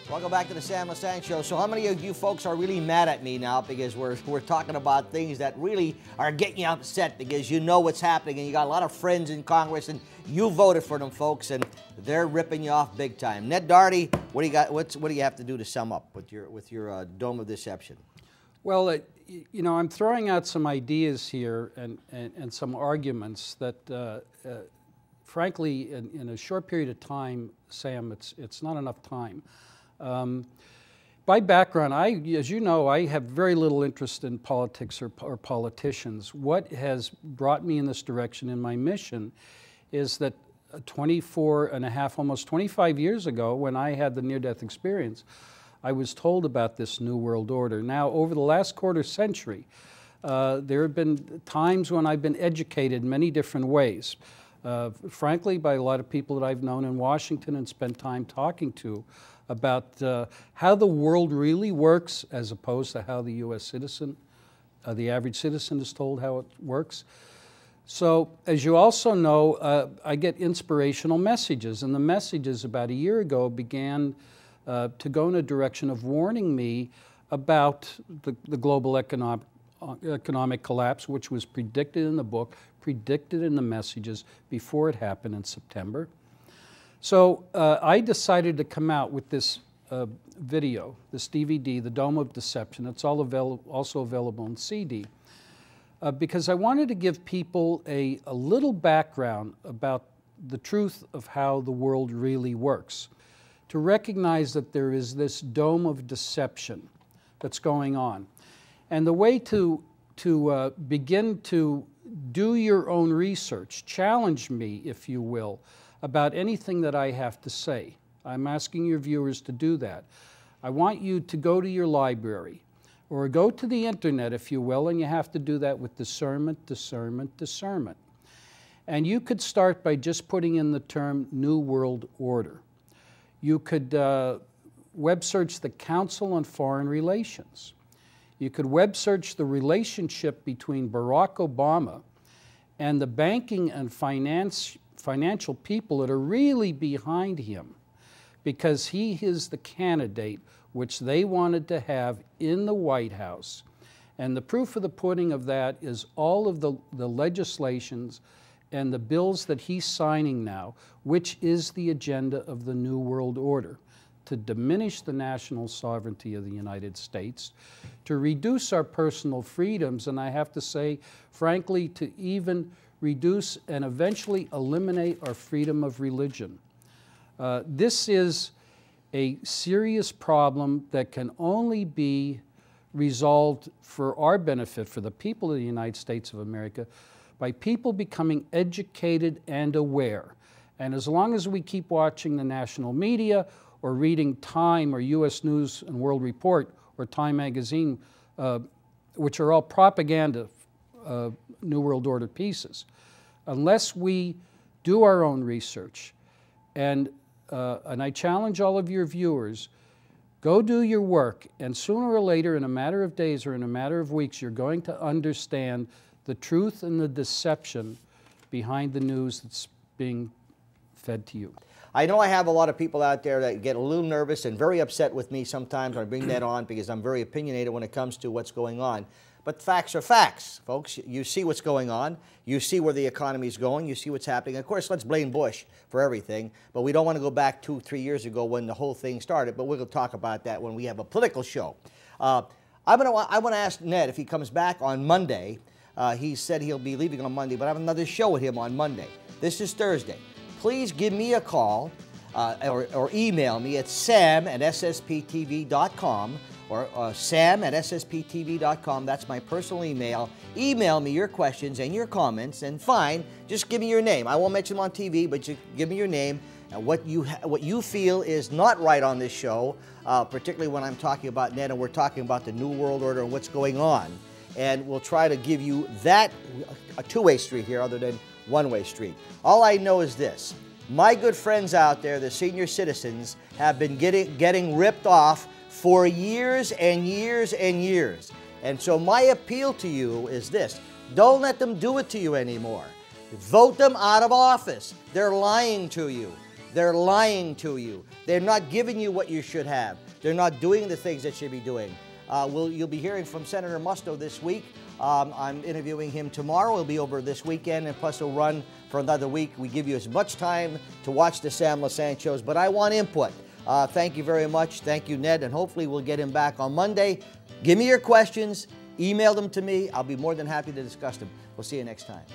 Welcome back to the Sam Lesante Show. So how many of you folks are really mad at me now because we're talking about things that really are getting you upset because you know what's happening and you got a lot of friends in Congress and you voted for them folks and they're ripping you off big time. Ned Dougherty, what do you got? What do you have to do to sum up with your dome of deception? Well, you know, I'm throwing out some ideas here and some arguments that, frankly, in a short period of time, Sam, it's not enough time. By background, as you know, I have very little interest in politics or politicians. What has brought me in this direction in my mission is that 24 and a half, almost 25 years ago, when I had the near-death experience, I was told about this New World Order. Now, over the last quarter century, there have been times when I've been educated in many different ways, frankly, by a lot of people that I've known in Washington and spent time talking to about how the world really works as opposed to how the U.S. citizen, the average citizen is told how it works. So, as you also know, I get inspirational messages, and the messages about a year ago began to go in a direction of warning me about the global economic collapse, which was predicted in the book, predicted in the messages before it happened in September. So I decided to come out with this video, this DVD, The Dome of Deception. It's also available on CD, because I wanted to give people a little background about the truth of how the world really works, to recognize that there is this dome of deception that's going on. And the way to begin to do your own research, challenge me, if you will, about anything that I have to say. I'm asking your viewers to do that. I want you to go to your library or go to the internet, if you will, and you have to do that with discernment, discernment, discernment. And you could start by just putting in the term New World Order. You could web search the Council on Foreign Relations. You could web search the relationship between Barack Obama and the banking and financial people that are really behind him, because he is the candidate which they wanted to have in the White House. And the proof of the pudding of that is all of the legislations and the bills that he's signing now, which is the agenda of the New World Order, to diminish the national sovereignty of the United States, to reduce our personal freedoms, and I have to say, frankly, to even reduce and eventually eliminate our freedom of religion. This is a serious problem that can only be resolved for our benefit, for the people of the United States of America, by people becoming educated and aware. And as long as we keep watching the national media or reading Time or U.S. News and World Report or Time Magazine, which are all propaganda New World Order pieces, unless we do our own research, and I challenge all of your viewers, go do your work, and sooner or later, in a matter of days or in a matter of weeks, you're going to understand the truth and the deception behind the news that's being fed to you. I know I have a lot of people out there that get a little nervous and very upset with me sometimes when I bring that on because I'm very opinionated when it comes to what's going on. But facts are facts, folks. You see what's going on. You see where the economy's going. You see what's happening. Of course, let's blame Bush for everything, but we don't want to go back 2 or 3 years ago when the whole thing started, but we'll talk about that when we have a political show. I want to ask Ned if he comes back on Monday. He said he'll be leaving on Monday, but I have another show with him on Monday. This is Thursday. Please give me a call or email me at sam@ssptv.com or sam@ssptv.com. That's my personal email. Email me your questions and your comments, and fine, just give me your name. I won't mention them on TV, but just give me your name and what you feel is not right on this show, particularly when I'm talking about Ned and we're talking about the New World Order and what's going on. And we'll try to give you that, a two-way street here other than one-way street. All I know is this. My good friends out there, the senior citizens, have been getting ripped off for years and years and years. And so my appeal to you is this. Don't let them do it to you anymore. Vote them out of office. They're lying to you. They're lying to you. They're not giving you what you should have. They're not doing the things they should be doing. You'll be hearing from Senator Musto this week. I'm interviewing him tomorrow. He'll be over this weekend, and plus he'll run for another week. We give you as much time to watch the Sam Lesante shows, but I want input. Thank you very much. Thank you, Ned, and hopefully we'll get him back on Monday. Give me your questions. Email them to me. I'll be more than happy to discuss them. We'll see you next time.